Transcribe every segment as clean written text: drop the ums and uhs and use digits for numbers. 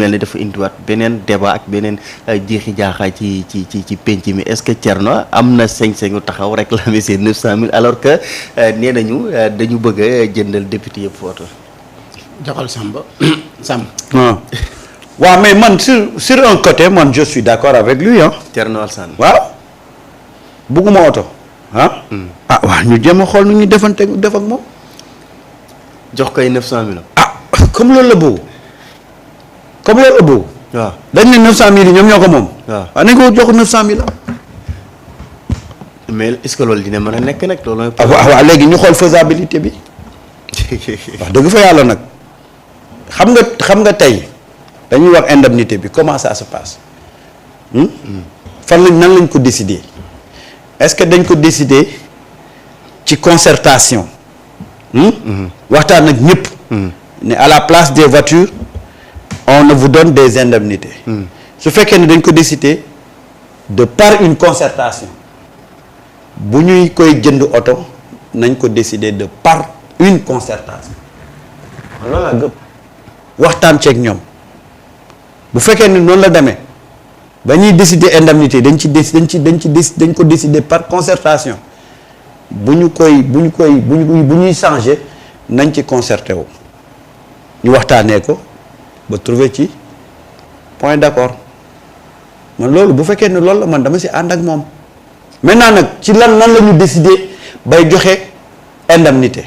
mel ni dafa indiwaat beneen débat ak beneen jeexi jaaxaay ci penc mi est-ce que Thierno am na sañ-sañu taxaw réclamer seen 900000 alors que nee nañu dañu bëgg a jëndal député yëpp photo. joxal Samba Samb. waaw mais man sur un côté man je suis d'accord avec lui ah. Thierno Alassane. waaw bugguma oto ah. waaw ñu jéem a xool nu ñuy def ak moom. jox koy 900000. comme loolu la bëgg. waaw dañ ne 900000 yi ñoom ñoo ko moom. waaw nañ ko jox 900000 mais est-ce que loolu dina mën a nekk nag loolu. waaw léegi ñu xool faisabilité bi. wax dëgg fa yàlla nag xam nga tey dañuy wax indemnité bi comment ça se passe. nan lañ ko décider est-ce que dañ ko décider ci concertation. waxtaan ak ñëpp. ne à la place des voitures on vous donne des indemnités. su fekkee ne dañ ko décider de par une concertation bu ñuy koy jënd oto nañ ko décider de par une concertation loolu laa gëm waxtaan ceeg ñoom bu fekkee ne noonu la demee ba ñuy décider indemnité dañ ko décider par concertation bu ñuy changer nañ ci concerté wu ñu waxtaanee ko ba trouver ci point d'accord man loolu bu fekkee ne loolu la man dama si ànd ak moom maintenant nag ci nan la ñu décider bay joxe indemnité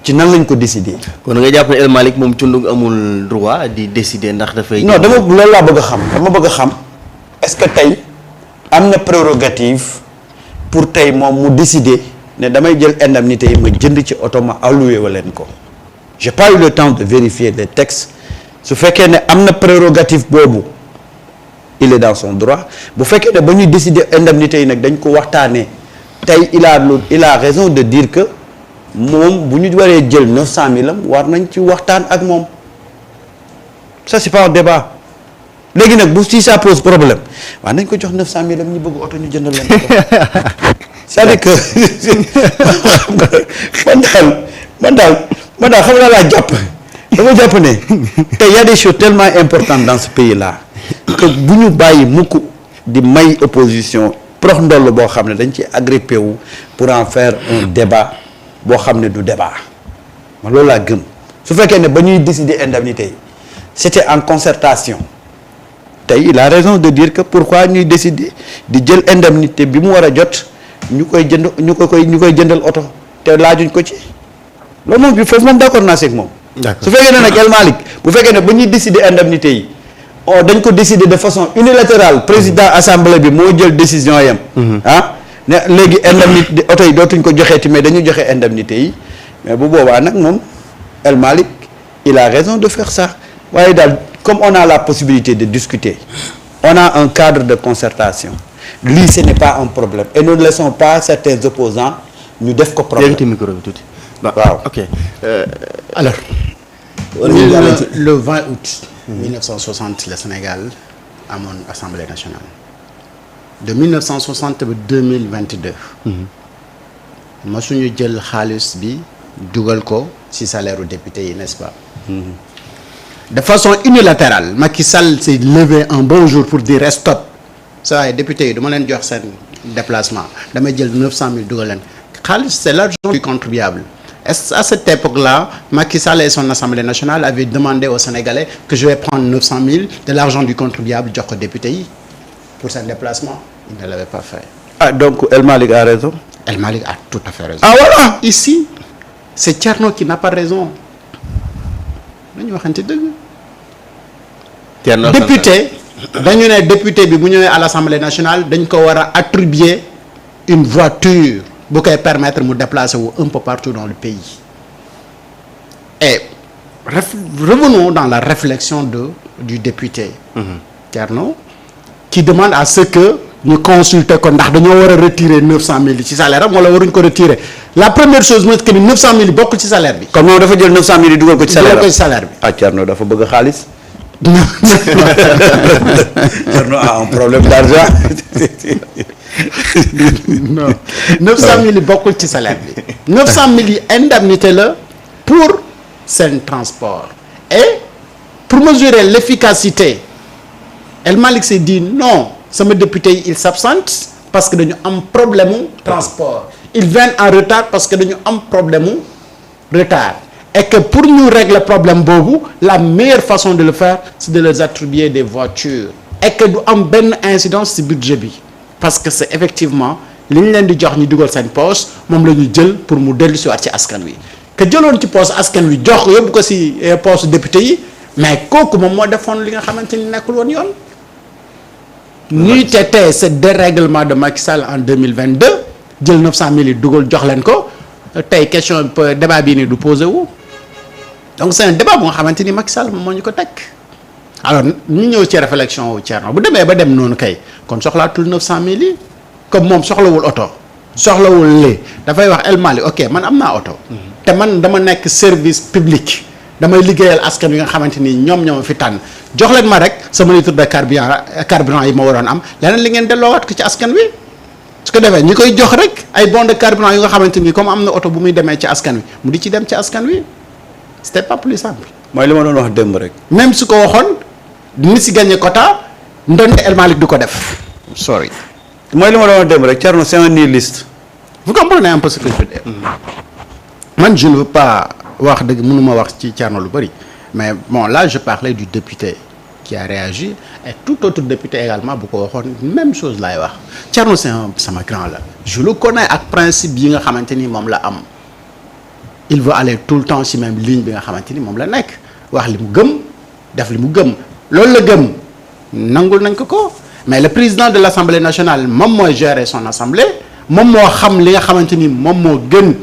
ci nan lañ ko décider. kon nga jàpp ne El Malick moom cundug amul droit di décider ndax dafay. non loolu laa bëgg a xam dama bëgg a xam est-ce que tey am na prérogative pour tey moom mu décider ne damay jël indemnité yi ma jënd ci oto ma alloué wa leen ko. j'ai pas eu le temps de vérifier les textes su fekkee ne am na prérogative boobu il est dans son droit bu fekkee ne ba ñuy décider indemnité yi nag dañ ko waxtaanee tey il a raison de dire que moom bu ñu waree jël 900000 am war nañ ci waxtaan ak moom ça c'est pas un débat léegi nag bu si ça pose problème waaw nañ ko jox 900000 am ñu bëgg oto ñu jëndal leen ko c'est-à-dire que man daal xam naa laa jàpp dama jàpp ne te y a des choses tellement importantes dans ce pays là que bu ñu bàyyi mukk di may opposition prox ndoll boo xam ne dañ ci agrippé wu pour en faire un débat boo xam ne du débat man loolu laa gëm su fekkee ne ba ñuy décider indemnité yi c'était en concertation tey il a raison de dire que pourquoi ñuy décider di jël indemnité bi mu war a jot ñu koy jëndal oto te laajuñ ko ci loolu moom bi foofu moom d'accord naa seeg moom. su fekkee ne nag El Malick bu fekkee ne ba ñuy décider indemnité yi dañ ko décider de façon unilatérale président assemblée bi moo jël décision yam ne léegi indemnité oto yi dootuñ ko joxeeti mais dañu joxe indemnité yi mais bu boobaa nag moom El Malick il a raison de faire ça waaye daal comme on a la possibilité de discuter on a un cadre de concertation lii ce n'est pas un problème et nous ne laissons pas certains opposants ñu def ko problème. micro bi tuuti. waaw ok. Alors. Le 20 août. 1960 le Sénégal amoon assemblée nationale. de 1960 ba 2022. masuñu jël xaalis bi dugal ko ci salaire u député yi n'est-ce pas. de façon unilatérale Macky Sall s'est levé un bon jour pour dire stop saa yi député yi dama leen jox seen déplacement damay jël 900000 dugal leen xaalis c'est l'argent du contribuable. Est-ce à cette époque-là Macky Sall et son Assemblée nationale avaient demandé aux Sénégalais que je vais prendre 900000 de l'argent du contribuable jox ko député yi pour seen déplacement il ne l'avait pas fait. Donc El Malick a raison. El Malick a tout à fait raison. Voilà. Ici c'est Thierno qui n'a pas raison dañu waxante dëgg. Thierno député dañu ne député bi bu ñëwee à l'Assemblée nationale dañ ko war a attribuer une voiture bu koy permettre mu déplacer wu un peu partout dans le pays et revenons dans la réflexion du député Thierno qui demande à ce que ñu consulter ko ndax dañoo war a retirer 900000 ci salaire am wala waruñ ko retirer la première chose mooy que ni 900000 bokkul ci salaire bi. comme moom dafa jël 900000 yi dugal ko ci salaire bi. Thierno dafa bëgg xaalis. Thierno a un problème d'argent. non 900000 yi bokkul ci salaire bi 900000 yi indemnité la pour seen transport et pour mesurer l'efficacité El Malick s'est dit non sama député yi il s'absente parce que dañu am problème mu transport ils viennent en retard parce que dañu am problème mu retard et que pour ñu régler problème boobu la meilleure façon de le faire c'est de leur attribuer des voitures et que du am benn incidence ci budget bi parce que c'est effectivement li ñu leen di jox ñu dugal seen poche moom la ñu jël pour mu dellu si waat ci askan wi que jëloon ci poche askan wi jox yóbbu ko ci poche député yi mais kooku moom moo defoon li nga xamante ni nekkul woon yoon ñuy tetee ce dérèglement de Macky Sall en 2022 jël 900 000 yi dugal jox leen ko tey question débat bii nii du posé wu donc c'est un débat bu nga xamante ni Macky Sall moom moo ñu ko teg alors ñu ñëw ci réflexion wu Thierno bu demee ba dem noonu kay kon soxlaatul 900 000 yi comme moom soxlawul oto soxlawul lii dafay wax El Malick ok man am naa oto te man dama nekk service public damay liggéeyal askan wi nga xamante ni ñoom fi tànn jox leen ma rek sama litre de carburant yi ma waroon am leneen li ngeen delloowaat ko ci askan wi su ko defee ñi koy jox rek ay bon de carburant yu nga xamante ni comme am na oto bu muy demee ci askan wi mu di ci dem ci askan wi c'était pas plus simple. mooy li ma doon wax démb rek. même su ko waxoon ni si gagné quota ndonte El Malick du ko def. sorry. mooy li ma doon wax démb rek Thierno c'est un nihiliste. vous comprenez un peu ce que je veux dire. man je ne veux pas wax dëgg mënuma wax ci Thierno lu bëri mais bon là je parlais du député qui a réagi et tout autre député également bu ko waxoon même chose laay wax Thierno c'est sama grand la je le connais ak principe yi nga xamante ni moom la am il veut aller tout le temps ci même ligne bi nga xamante ni moom la nekk wax li mu gëm def li mu gëm loolu la gëm nangul nañ ko mais le président de l'Assemblée nationale moom mooy gérer son assemblée moom moo xam li nga xamante ni moom moo gën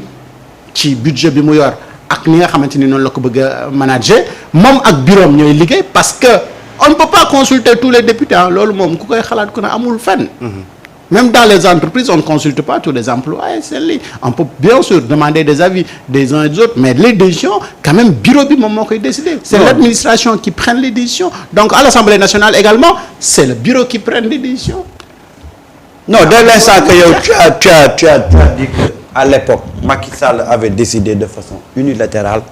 ci budget bi mu yor ak ni nga xamante ni noonu la ko bëgg a manager moom ak bureau ñooy liggéey parce que on ne peut pas consulter tous les députés loolu moom ku koy xalaat ku ne amul fenn. Même dans les entreprises on ne consulte pas tous les employés c'est li on peut bien sûr demander des avis des uns et des autres mais les décisions quand même bureau bi moom moo koy décider. C'est l'administration qui prend les décisions donc à l'Assemblée nationale également c'est le bureau qui prend les décisions. Non, dès l'instant que yow tu as dit que à l'époque Macky Sall avait décidé de façon unilatérale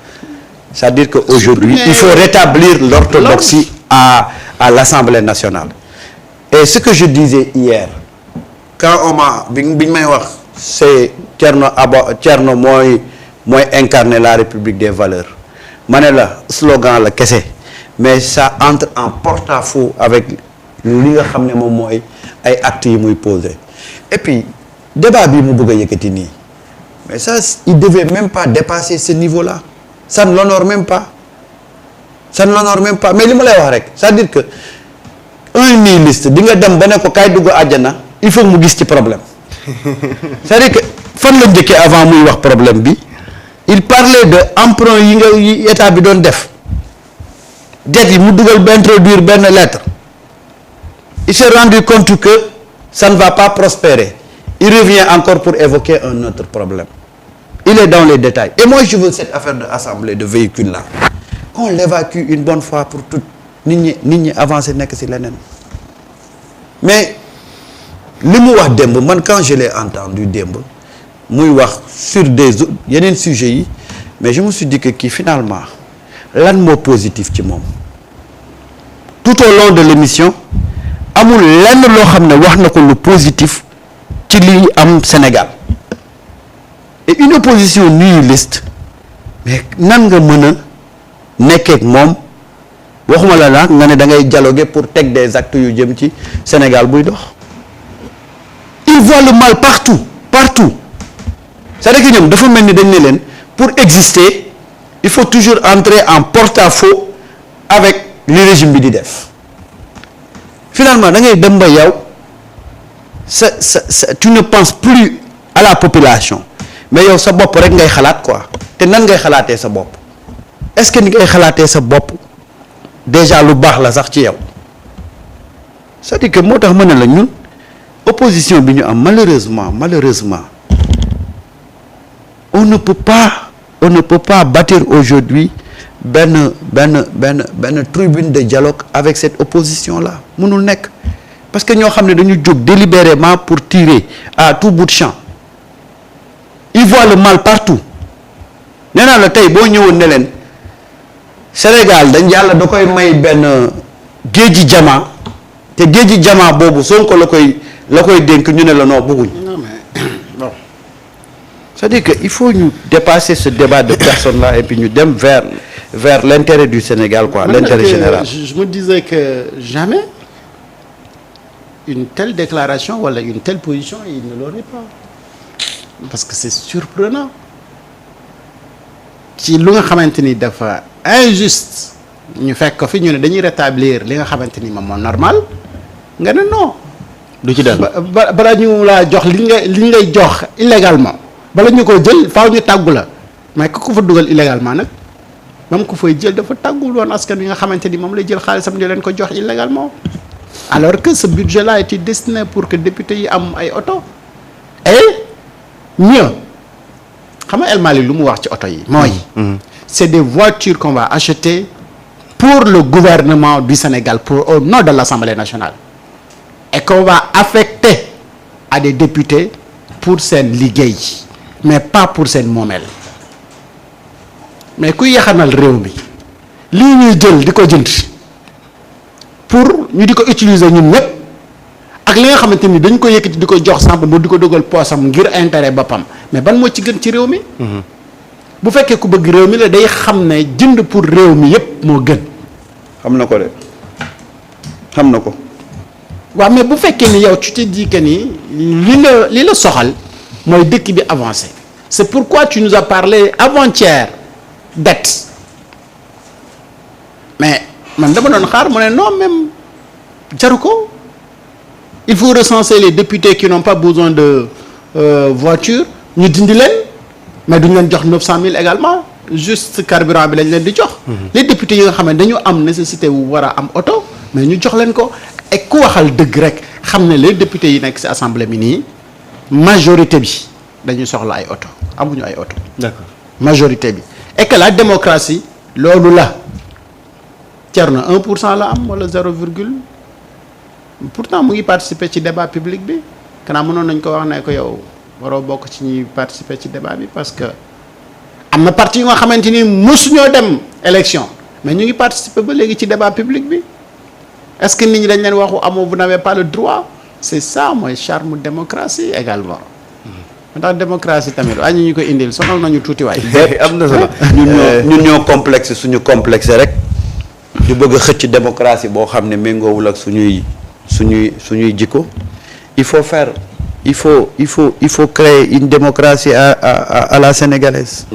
c'est-à-dire que aujourd'hui il faut rétablir l'orthodoxie à l'Assemblée nationale et ce que je disais hier quand on m'a biñ may wax c'est Thierno mooy incarner la République des valeurs ma ne la slogan la kese mais ça entre en porte-à-faux avec li nga xam ne moom mooy ay actes yi muy posé et puis débat bi mu bëgg a yëkkati nii mais ça il devait même pas dépasser ce niveau-là ça ne l'honore même pas mais li ma lay wax rek c'est-à-dire que un nihiliste di nga dem ba ne ko kaay dugg àjjana il faut mu gis ci problème c'est-à-dire que fan la njëkkee avant muy wax problème bi il parlait de emprunt yi état bi doon def dette yi mu dugal ba introduire benn lettre il s'est rendu compte que ça ne va pas prospérer il revient encore pour évoquer un autre problème il est dans les détails et moi je veux cette affaire de assemblée de véhicules là qu'on l'évacue une bonne fois pour toutes nit ñi avancer nekk ci leneen mais li mu wax démb man quand je l'ai entendu démb muy wax sur yeneen sujets yi mais je me suis dit que kii finalement lan moo positif ci moom tout au long de l'émission amul lenn loo xam ne wax na ko lu positif ci li am Sénégal et une opposition nihiliste mais nan nga mën a nekkeek moom waxuma la nag nga ne da ngay dialoguer pour teg des actes yu jëm ci Sénégal buy dox il voit le mal partout c'est-à-dire que ñoom dafa mel ni dañ ne leen pour exister il faut toujours entrer en porte-à-faux avec li régime bi di def finalement da ngay dem ba yow tu ne penses plus à la population mais yow sa bopp rek ngay xalaat quoi te nan ngay xalaatee sa bopp est-ce que ni ngay xalaatee sa bopp déjà lu baax la sax ci yow c'est-à-dire que moo tax mën na la ñun opposition bi ñu am malheureusement on ne peut pas bâtir aujourd'hui benn tribune de dialogue avec cette opposition là mënul nekk parce que ñoo xam ne dañu jóg délibérément pour tirer à tout bout de champ ils voient le mal partout nee naa la tey boo ñëwoon ne leen Sénégal dañ yàlla da koy may benn géeji jama te géeji jama boobu Sonko la koy dénk ñu ne la non bëgguñ. non mais bon. C'est-à-dire que il faut ñu dépasser ce débat de personnes là et puis ñu dem vers l'intérêt du Sénégal quoi, l'intérêt général. Je me disais que jamais une telle déclaration wala une telle position il ne l'aurait pas parce que c'est surprenant ci lu nga xamante ni dafa injuste ñu fekk ko fi ñu ne dañuy rétablir li nga xamante ni moom moo normal nga ne non. du ci dal bala ñu laa jox li ñu lay jox illégalement bala ñu ko jël faaw ñu tàggu la mais ku ko fa dugal illégalement nag moom ko fay jël dafa tàggul woon askan wi nga xamante ni moom lay jël xaalisam di leen ko jox illégalement alors que ce budget là était destiné pour que député yi am ay oto et mieux xam nga El Malick lu mu wax ci oto yi mooy c'est des voitures qu'on va acheter pour le gouvernement du Sénégal pour au nom de l'Assemblée nationale et qu'on va affecter à des députés pour seen liggéey mais pas pour seen moomeel mais ku yaxanal réew mi lii ñuy jël di ko jënd pour ñu di ko utiliser ñun ñëpp ak li nga xamante ni dañ ko yëkkati di ko jox samp mu di ko dugal poosam ngir intérêt boppam mais ban moo ci gën ci réew mi bu fekkee ku bëgg réew mi la day xam ne jënd pour réew mi yëpp moo gën xam na ko de xam na ko. waaw mais bu fekkee ni yow tu te dis que ni li la soxal mooy dëkk bi avancé c'est pourquoi tu nous as parlé avant-hier dette mais man dama doon xaar mu ne non même jaru ko il faut recenser les députés qui n'ont pas besoin de voiture ñu dindi leen mais duñ leen jox 900 000 également juste carburant bi lañ leen di jox. les députés yi nga xam ne dañu am nécessité wu war a am oto mais ñu jox leen ko et ku waxal dëgg rek xam ne les députés yi nekk ci assemblée bi nii majorité bi dañu soxla ay oto amuñu ay oto. d'accord majorité bi et que la démocratie loolu la Thierno 1% la am wala 0 virgule pourtant mu ngi participer ci débat public bi kanaa mënoon nañ ko wax ne ko yow waroo bokk ci ñuy participer ci débat bi parce que am na parti yu nga xamante ni mosuñoo dem élection mais ñu ngi participer ba léegi ci débat public bi est-ce que nit ñi dañ leen waxu amoo vous n'avez pas le droit c'est ça mooy charme démocratie également. ndax démocratie tamit waaye ñu ko indil sonal nañu tuuti waay. am na solo. ñun ñoo complexe suñu complexe rek ñu bëgg a xëcc démocratie boo xam ne méngoowul ak suñuy jikko il faut créer une démocratie à la sénégalaise.